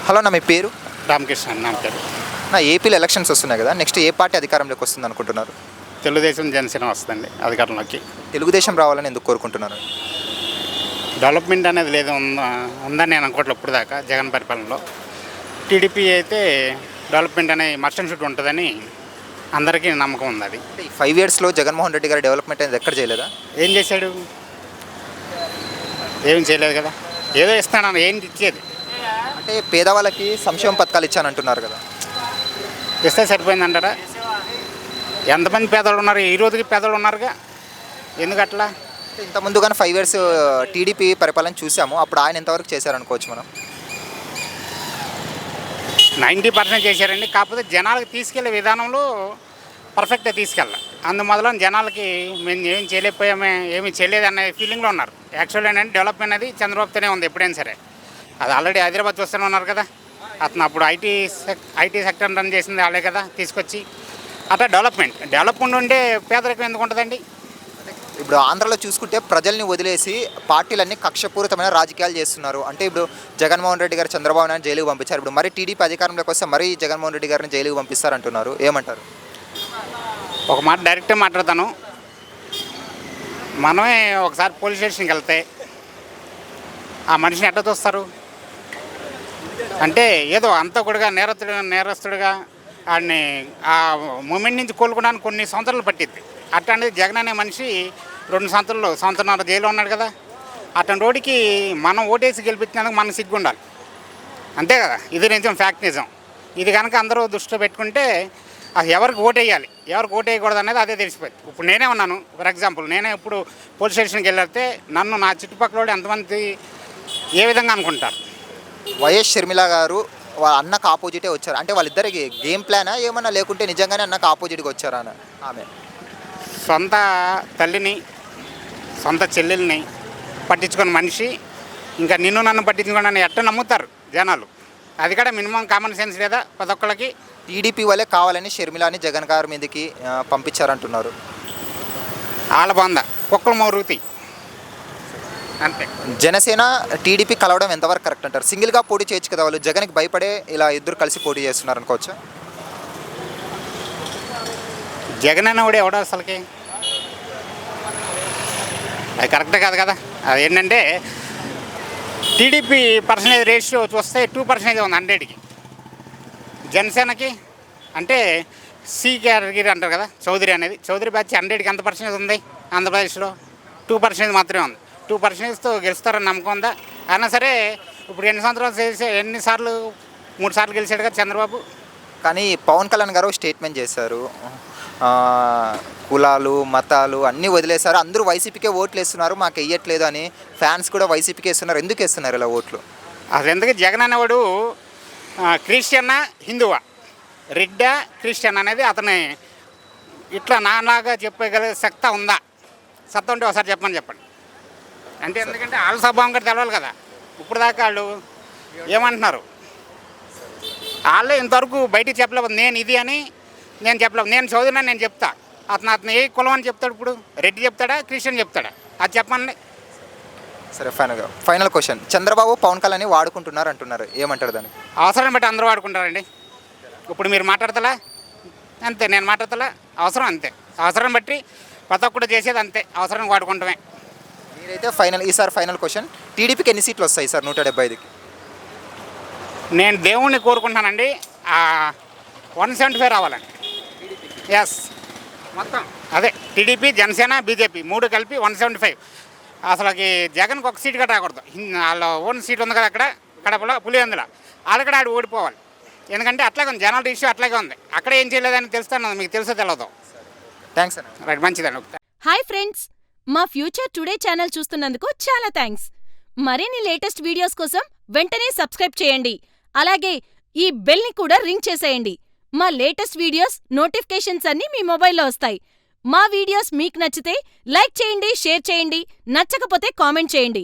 Hello అన్న, మీ పేరు? రామకృష్ణ నా పేరు. నా ఏపీలో ఎలక్షన్స్ వస్తున్నాయి కదా, నెక్స్ట్ ఏ పార్టీ అధికారంలోకి వస్తుంది అనుకుంటున్నారు? తెలుగుదేశం జనసేన వస్తుందండి అధికారంలోకి. తెలుగుదేశం రావాలని ఎందుకు కోరుకుంటున్నారు? డెవలప్మెంట్ అనేది లేదు ఉందని నేను అనుకోవట్లేదు ఇప్పుడు దాకా జగన్ పరిపాలనలో. టీడీపీ అయితే డెవలప్మెంట్ అనే మర్షన్ షూట్ ఉంటుందని అందరికీ నమ్మకం ఉంది. అది అంటే ఈ 5 yearsలో జగన్మోహన్ రెడ్డి గారు డెవలప్మెంట్ అనేది ఎక్కడ చేయలేదా? ఏం చేశాడు? ఏం చేయలేదు కదా. ఏదో ఇస్తానని ఏం ఇచ్చేది? అంటే పేదవాళ్ళకి సంక్షేమ పథకాలు ఇచ్చానంటున్నారు కదా. ఇస్తే సరిపోయిందంటారా? ఎంతమంది పేదలు ఉన్నారు? ఈ రోజుకి పేదలు ఉన్నారుగా. ఎందుకు అట్లా? అంటే ఇంతకుముందు కానీ 5 years టీడీపీ పరిపాలన చూసాము, అప్పుడు ఆయన ఎంతవరకు చేశారనుకోవచ్చు మనం? 90% చేశారండి. కాకపోతే జనాలకు తీసుకెళ్లే విధానంలో పర్ఫెక్ట్గా తీసుకెళ్ళాలి. అందువల్ల జనాలకి మేము ఏం చేయలేకపోయామే, ఏమీ చేయలేదు అనే ఫీలింగ్లో ఉన్నారు. యాక్చువల్లీ ఏంటంటే డెవలప్మెంట్ అనేది చంద్రబాబుతోనే ఉంది ఎప్పుడైనా సరే. అది ఆల్రెడీ హైదరాబాద్ వస్తూనే ఉన్నారు కదా. అతను అప్పుడు ఐటీ సెక్టర్ రన్ చేసింది వాళ్ళే కదా తీసుకొచ్చి. అట్లా డెవలప్మెంట్ ఉంటే పేదరికం ఎందుకు ఉంటుందండి? ఇప్పుడు ఆంధ్రాలో చూసుకుంటే ప్రజల్ని వదిలేసి పార్టీలన్నీ కక్షపూరితమైన రాజకీయాలు చేస్తున్నారు. అంటే ఇప్పుడు జగన్మోహన్ రెడ్డి గారు చంద్రబాబు నాయుడు జైలుకు పంపించారు. ఇప్పుడు మరి టీడీపీ అధికారంలోకి వస్తే మరీ జగన్మోహన్ రెడ్డి గారిని జైలుకు పంపిస్తారంటున్నారు. ఏమంటారు? ఒక మాట డైరెక్ట్గా మాట్లాడతాను. మనమే ఒకసారి పోలీస్ స్టేషన్కి వెళ్తే ఆ మనిషిని ఎట్లా చూస్తారు? అంటే ఏదో అంతా కూడా నేరస్తుడిగా వాడిని ఆ మూమెంట్ నుంచి కోలుకోవడానికి కొన్ని సంవత్సరాలు పట్టిద్ది. అట్లాంటిది జగన్ అనే మనిషి 2 సంవత్సరాల జైల్లో ఉన్నాడు కదా. అట్లాంటి రోడ్డుకి మనం ఓటేసి గెలిపించినందుకు మనకు సిగ్గు ఉండాలి, అంతే కదా. ఇది నిజం, ఫ్యాక్ట్ నిజం. ఇది కనుక అందరూ దృష్టిలో పెట్టుకుంటే అసలు ఎవరికి ఓటేయాలి, ఎవరికి ఓటేయకూడదు అనేది అదే తెలిసిపోయింది. ఇప్పుడు నేనే ఉన్నాను, ఫర్ ఎగ్జాంపుల్ నేనే ఇప్పుడు పోలీస్ స్టేషన్కి వెళ్ళితే నన్ను నా చుట్టుపక్కల ఎంతమంది ఏ విధంగా అనుకుంటారు? వైఎస్ షర్మిల గారు వాళ్ళ అన్నకు ఆపోజిటే వచ్చారు. అంటే వాళ్ళిద్దరికి గేమ్ ప్లానా ఏమన్నా, లేకుంటే నిజంగానే అన్నకు ఆపోజిట్గా వచ్చారా అని? ఆమె సొంత తల్లిని, సొంత చెల్లెల్ని పట్టించుకున్న మనిషి ఇంకా నిన్ను నన్ను పట్టించుకోండి ఎట్లా నమ్ముతారు జనాలు? అది కూడా మినిమం కామన్ సెన్స్ లేదా ప్రతి ఒక్కళ్ళకి? టీడీపీ వాళ్ళే కావాలని షర్మిలాని జగన్ గారి మీదకి పంపించారంటున్నారు. వాళ్ళ బాంద కుక్కలు మోరుగుతాయి అంతే. జనసేన టీడీపీ కలవడం ఎంతవరకు కరెక్ట్ అంటారు? సింగిల్గా పోటీ చేయొచ్చు కదా, వాళ్ళు జగన్కి భయపడే ఇలా ఇద్దరు కలిసి పోటీ చేస్తున్నారు అనుకోవచ్చా? జగన్ అన్నవాడు ఎవడో అసలుకి? అది కరెక్టే కాదు కదా. అది ఏంటంటే టీడీపీ పర్సెంటేజ్ రేషియో చూస్తే 2% ఉంది 100కి. జనసేనకి అంటే సి కేటగిరీ అంటారు కదా, చౌదరి బ్యాచ్ 100కి ఎంత పర్సెంటేజ్ ఉంది? ఆంధ్రప్రదేశ్లో 2% మాత్రమే ఉంది. 2%తో గెలుస్తారని నమ్మకం ఉందా? అయినా సరే ఇప్పుడు ఎన్నిసార్లు 3 సార్లు గెలిచాడు కదా చంద్రబాబు. కానీ పవన్ కళ్యాణ్ గారు స్టేట్మెంట్ చేశారు, కులాలు మతాలు అన్నీ వదిలేశారు, అందరూ వైసీపీకే ఓట్లు వేస్తున్నారు, మాకు వేయట్లేదు అని. ఫ్యాన్స్ కూడా వైసీపీకి వేస్తున్నారు. ఎందుకు వేస్తున్నారు ఇలా ఓట్లు? అసలు ఎందుకు జగన్ అనేవాడు క్రిస్టియన్నా హిందువా, రెడ్డా క్రిస్టియన్ అనేది అతని ఇట్లా నాలాగా చెప్పగలిగే సత్తా ఉందా? సత్తా ఉంటే ఒకసారి చెప్పండి. అంటే ఎందుకంటే వాళ్ళ స్వభావం కూడా తెలవాలి కదా. ఇప్పుడు దాకా వాళ్ళు ఏమంటున్నారు? వాళ్ళే ఇంతవరకు బయటికి చెప్పలేదు. నేను ఇది అని నేను చెప్పలేదు. నేను చదువునా నేను చెప్తా. అతను ఏ కులం అని చెప్తాడు? ఇప్పుడు రెడ్డి చెప్తాడా, క్రిస్టియన్ చెప్తాడా? అది చెప్పండి. సరే, ఫైనల్ క్వశ్చన్. చంద్రబాబు పవన్ కళ్యాణ్ వాడుకుంటున్నారు అంటున్నారు, ఏమంటారు దానికి? అవసరం బట్టి అందరూ వాడుకుంటారండి. ఇప్పుడు మీరు మాట్లాడతలా అంతే, నేను మాట్లాడతలా అవసరం అంతే. అవసరం బట్టి ప్రతి ఒక్కటి చేసేది అంతే, అవసరం వాడుకుంటామే. మీరైతే ఈసారి ఫైనల్ క్వశ్చన్, టీడీపీకి ఎన్ని సీట్లు వస్తాయి సార్ 175కి? నేను దేవుణ్ణి కోరుకుంటానండి 175 రావాలండి. ఎస్, మొత్తం అదే టీడీపీ జనసేన బీజేపీ 3 కలిపి 175. అసలుకి జగన్కి ఒక సీట్ కూడా రాకూడదు. వాళ్ళ ఓన్ సీట్ ఉంది కదా అక్కడ కడపలో పులివెందుల, వాళ్ళక్కడ ఆడు ఓడిపోవాలి. ఎందుకంటే అట్లాగే ఉంది, జనాల ఇష్యూ అట్లాగే ఉంది. అక్కడ ఏం చేయలేదని తెలుస్తాను, మీకు తెలుసో తెలియదు. థ్యాంక్స్ అన్న. రైట్, మంచిదండి. హాయ్ ఫ్రెండ్స్, మా ఫ్యూచర్ టుడే ఛానల్ చూస్తున్నందుకు చాలా థ్యాంక్స్. మరిన్ని లేటెస్ట్ వీడియోస్ కోసం వెంటనే సబ్స్క్రైబ్ చేయండి. అలాగే ఈ బెల్ని కూడా రింగ్ చేసేయండి. మా లేటెస్ట్ వీడియోస్ నోటిఫికేషన్స్ అన్నీ మీ మొబైల్లో వస్తాయి. మా వీడియోస్ మీకు నచ్చితే లైక్ చేయండి, షేర్ చేయండి, నచ్చకపోతే కామెంట్ చేయండి.